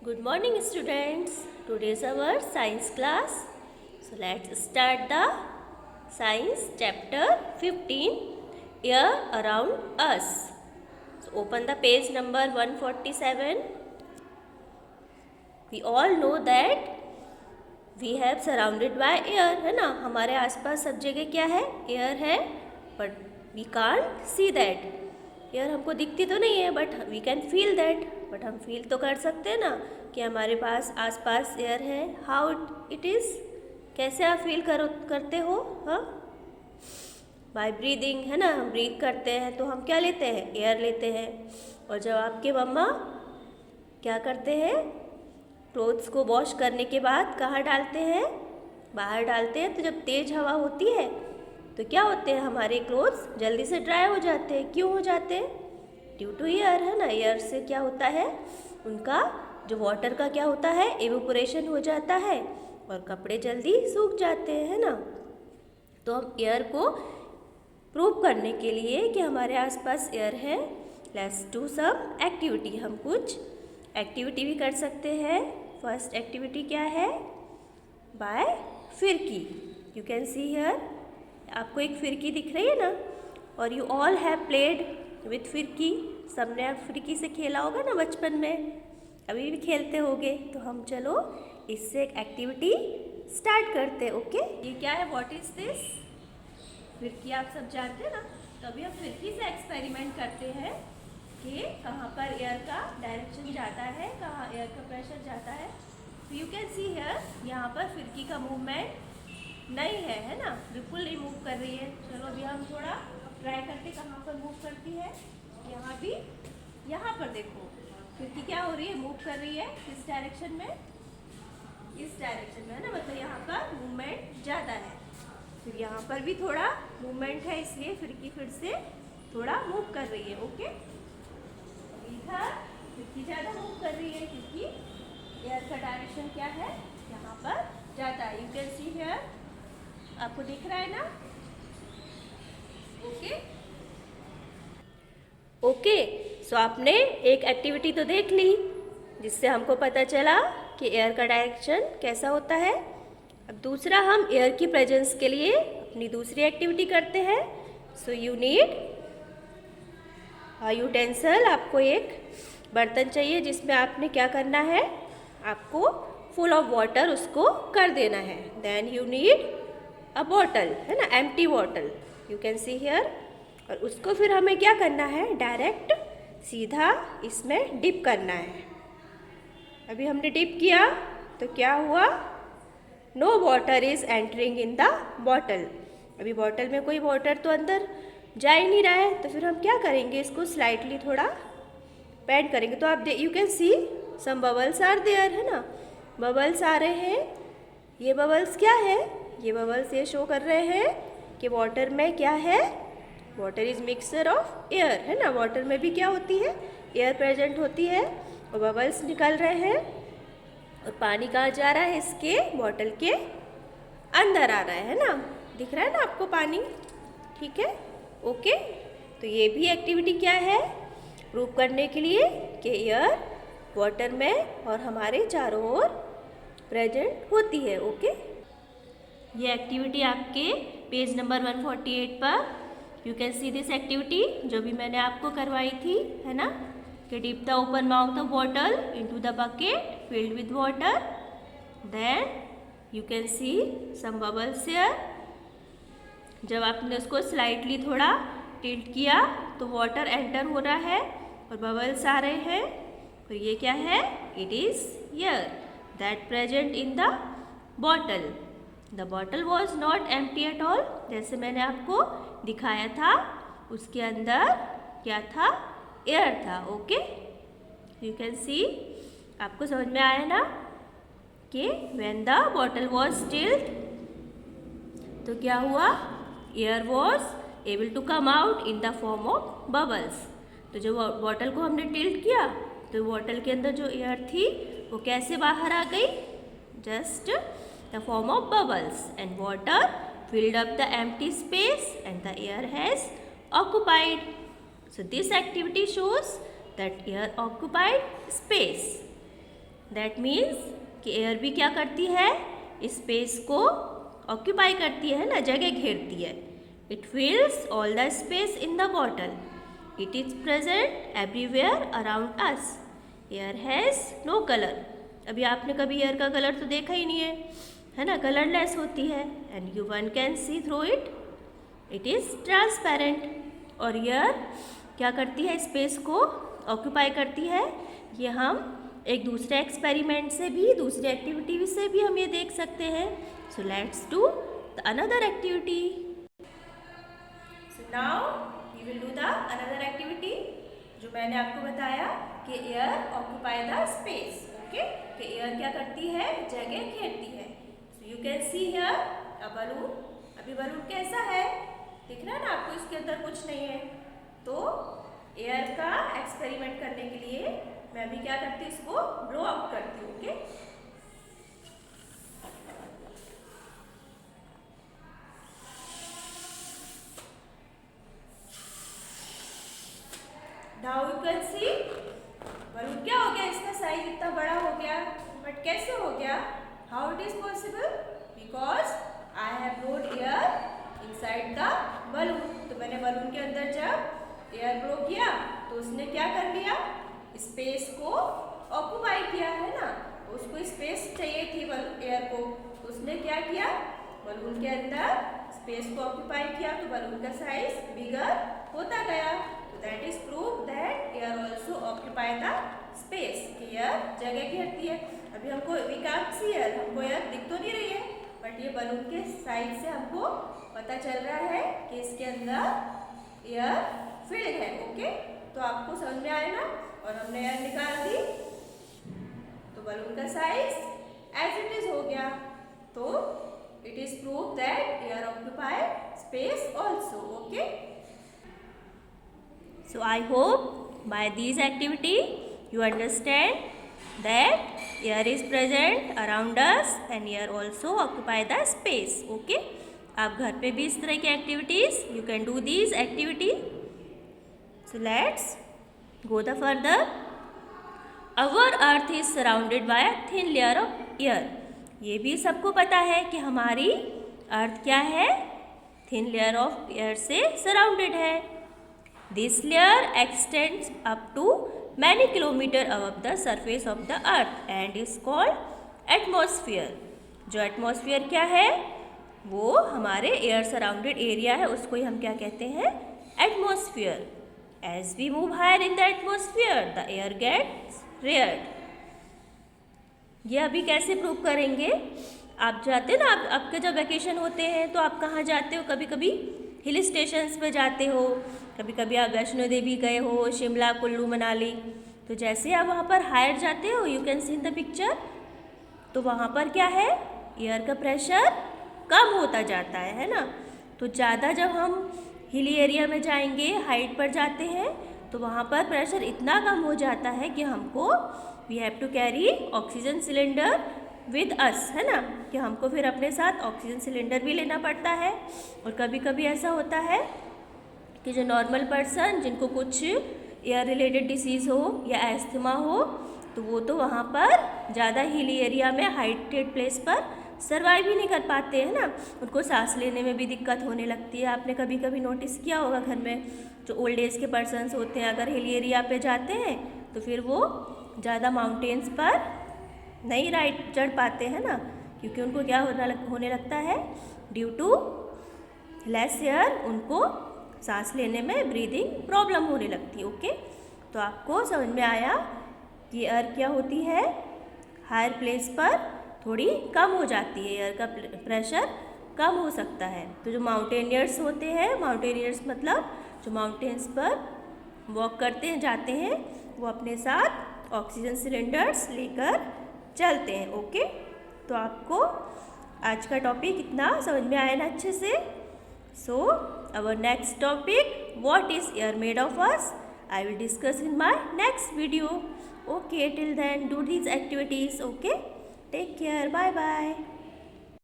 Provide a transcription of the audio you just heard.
Good morning, students. Today is our science class. So let's start the science chapter 15, Air Around Us. So open the page number 147. We all know that we have surrounded by air, है ना. हमारे आसपास सब जगह क्या है? Air है, but we can't see that. Air हमको दिखती तो नहीं है, but we can feel that. But हम फील तो कर सकते हैं ना कि हमारे पास आसपास एयर है. हाउ इट इज़, कैसे आप फील करते हो? हाँ, बाय ब्रीदिंग, है ना. हम ब्रीथ करते हैं तो हम क्या लेते हैं? एयर लेते हैं. और जब आपके मम्मा क्या करते हैं, क्लोथ्स को वॉश करने के बाद कहाँ डालते हैं? बाहर डालते हैं. तो जब तेज़ हवा होती है तो क्या होते हैं, हमारे क्लोथ्स जल्दी से ड्राई हो जाते हैं. क्यों हो जाते हैं? ड्यू टू एयर, है ना. एयर से क्या होता है, उनका जो वाटर का क्या होता है, एवेपोरेशन हो जाता है और कपड़े जल्दी सूख जाते हैं, है ना. तो हम एयर को प्रूव करने के लिए कि हमारे आसपास एयर है, लेट्स डू सम एक्टिविटी. हम कुछ एक्टिविटी भी कर सकते हैं. फर्स्ट एक्टिविटी क्या है? बाय फिरकी. यू कैन सी हियर, आपको एक फिरकी दिख रही है ना. और you all have played with फिरकी. सबने आप फिरकी से खेला होगा ना बचपन में, अभी भी खेलते होगे. तो हम चलो इससे एक एक्टिविटी स्टार्ट करते हैं. ओके, ये क्या है? What is this? फिरकी आप सब जानते हैं ना. तो अभी हम फिरकी से एक्सपेरिमेंट करते हैं कि कहाँ पर एयर का डायरेक्शन जाता है, कहाँ एयर का प्रेशर जाता है. तो यू कैन सी हियर, यहाँ पर फिरकी का मूवमेंट नहीं है ना, बिल्कुल नहीं मूव कर रही है. चलो अभी हम थोड़ा ट्राई करते कहाँ पर मूव करती है. यहाँ भी, यहाँ पर देखो फिरकी क्या हो रही है, मूव कर रही है. किस डायरेक्शन में? इस डायरेक्शन में, है ना. मतलब यहाँ पर मूवमेंट ज़्यादा है. फिर यहाँ पर भी थोड़ा मूवमेंट है, इसलिए फिरकी फिर से थोड़ा मूव कर रही है. ओके, इधर फिरकी ज़्यादा मूव कर रही है क्योंकि एयर का डायरेक्शन क्या है, यहाँ पर ज़्यादा है. यू कैन सी हियर, आपको दिख रहा है ना. ओके, सो आपने एक एक्टिविटी तो देख ली जिससे हमको पता चला कि एयर का डायरेक्शन कैसा होता है. अब दूसरा, हम एयर की प्रेजेंस के लिए अपनी दूसरी एक्टिविटी करते हैं. So you need utensil. आपको एक बर्तन चाहिए जिसमें आपने क्या करना है, आपको फुल ऑफ वाटर उसको कर देना है. Then you need a bottle, है ना, empty bottle. You can see here. और उसको फिर हमें क्या करना है, डायरेक्ट सीधा इसमें डिप करना है. अभी हमने डिप किया तो क्या हुआ, no water is entering in the bottle. अभी बॉटल में कोई वाटर तो अंदर जा ही नहीं रहा है. तो फिर हम क्या करेंगे, इसको स्लाइटली थोड़ा बेंड करेंगे. तो आप you can see some bubbles are there, है ना. बबल्स आ रहे हैं. ये बबल्स क्या है, ये बबल्स ये शो कर रहे हैं कि वाटर में क्या है, water is mixture of air, है ना. वाटर में भी क्या होती है, एयर प्रेजेंट होती है. और बबल्स निकल रहे हैं और पानी कहाँ जा रहा है, इसके बॉटल के अंदर आ रहा है ना. दिख रहा है ना आपको पानी, ठीक है. ओके, तो ये भी एक्टिविटी क्या है, प्रूव करने के लिए कि एयर वाटर में और हमारे चारों ओर प्रेजेंट होती है. ओके, ये एक्टिविटी आपके पेज नंबर 148 पर, you can see this activity जो भी मैंने आपको करवाई थी, है ना. कि dip the open mouth of bottle into the bucket filled with water. Then you can see some bubbles here. जब आपने उसको स्लाइटली थोड़ा टिल्ट किया तो वाटर एंटर हो रहा है और बबल्स आ रहे हैं. और ये क्या है, it is air that present in the bottle. The bottle was not empty at all. जैसे मैंने आपको दिखाया था, उसके अंदर क्या था, एयर था. ओके, यू कैन सी, आपको समझ में आया ना कि when the bottle was tilt तो क्या हुआ, air was able to come out in the form of bubbles. तो जब बॉटल को हमने टिल्ट किया तो बॉटल के अंदर जो एयर थी वो कैसे बाहर आ गई, just the form of bubbles, and water filled up the empty space and the air has occupied. So this activity shows that air occupied space. That means कि एयर भी क्या करती है, स्पेस को ऑक्यूपाई करती है ना, जगह घेरती है. It fills all the space in the bottle. It is present everywhere around us. Air has no colour. अभी आपने कभी एयर का कलर तो देखा ही नहीं है ना, कलरलेस होती है. And you one can see through it. It is transparent. और एयर क्या करती है, स्पेस को ऑक्यूपाई करती है. ये हम एक दूसरे एक्सपेरिमेंट से भी, दूसरी एक्टिविटी से भी हम ये देख सकते हैं. So let's do the another activity. So now we will do the another activity जो मैंने आपको बताया कि air occupy the space. Okay, कि एयर क्या करती है, जगह घेरती है. So you can see here a balloon. अभी बलून कैसा है, दिख रहा है ना आपको, इसके अंदर कुछ नहीं है. तो एयर का एक्सपेरिमेंट करने के लिए मैं अभी क्या करती हूँ, इसको ब्लो आउट करती हूँ. Okay, now you can C balloon क्या हो गया, इसका साइज इतना बड़ा हो गया. बट कैसे हो गया, how it is possible, because I have blowed air inside the balloon. तो मैंने बलून के अंदर जब एयर ब्लो किया तो उसने क्या कर लिया, स्पेस को ऑक्यूपाई किया है ना. उसको स्पेस चाहिए थी एयर को, तो उसने क्या किया, बलून के अंदर स्पेस को ऑक्यूपाई किया. तो बलून का साइज बिगर होता गया. तो that is prove that air also occupy the space. Air जगह घेरती है. अभी हमको वी कांट सी एयर, हमको एयर दिख तो नहीं रही है, बट ये बलून के साइज से हमको पता चल रहा है कि इसके अंदर एयर फिल्ड है. ओके, तो आपको समझ में आया ना. और हमने एयर निकाल दी तो बलून का साइज एज इट इज हो गया. तो it is prove that air occupy space also. Okay, so I hope by this activity you understand that air is present around us and air also occupy the space. Okay, आप घर पे भी इस तरह की activities you can do these activity. So let's go the further. Our earth is surrounded by a thin layer of air. ये भी सबको पता है कि हमारी अर्थ क्या है, थिन लेयर ऑफ एयर से सराउंडेड है. This layer extends up to many kilometers above the surface of the earth and is called atmosphere. जो एटमॉस्फेयर क्या है, वो हमारे एयर सराउंडेड एरिया है, उसको ही हम क्या कहते हैं, atmosphere. As we move higher in the atmosphere, the air gets rared. ये अभी कैसे प्रूव करेंगे, आप जाते ना, आपके जब वैकेशन होते हैं तो आप कहाँ जाते हो, कभी कभी हिल स्टेशंस पे जाते हो, कभी कभी आप वैष्णो देवी गए हो, शिमला, कुल्लू, मनाली. तो जैसे आप वहाँ पर हायर जाते हो, you can C in the picture, तो वहाँ पर क्या है, एयर का प्रेशर कम होता जाता है ना. तो ज़्यादा जब हम हिली एरिया में जाएंगे, हाइट पर जाते हैं, तो वहाँ पर प्रेशर इतना कम हो जाता है कि हमको we have to carry oxygen cylinder with us, है ना, कि हमको फिर अपने साथ ऑक्सीजन सिलेंडर भी लेना पड़ता है. और कभी कभी ऐसा होता है कि जो नॉर्मल पर्सन जिनको कुछ एयर रिलेटेड डिसीज़ हो या एस्थमा हो, तो वो तो वहाँ पर ज़्यादा हिली एरिया में हाइटेड प्लेस पर सर्वाइव ही नहीं कर पाते हैं ना, उनको सांस लेने में भी दिक्कत होने लगती है. आपने कभी कभी नोटिस किया होगा घर में जो ओल्ड एज के पर्सन्स होते हैं, अगर हिली एरिया पे जाते हैं तो फिर वो ज़्यादा माउंटेन्स पर नहीं राइड चढ़ पाते हैं ना, क्योंकि उनको क्या होने लगता है, ड्यू टू लेस एयर उनको सांस लेने में ब्रीदिंग प्रॉब्लम होने लगती है. ओके, तो आपको समझ में आया कि एयर क्या होती है, हायर प्लेस पर थोड़ी कम हो जाती है, एयर का प्रेशर कम हो सकता है. तो जो माउंटेनियर्स होते हैं, माउंटेनियर्स मतलब जो माउंटेन्स पर वॉक करते हैं, जाते हैं, वो अपने साथ ऑक्सीजन सिलेंडर्स लेकर चलते हैं. ओके, तो आपको आज का टॉपिक इतना समझ में आया ना अच्छे से. So our next topic, what is air made of us, I will discuss in my next video. Okay, till then do these activities. Okay, take care, bye bye.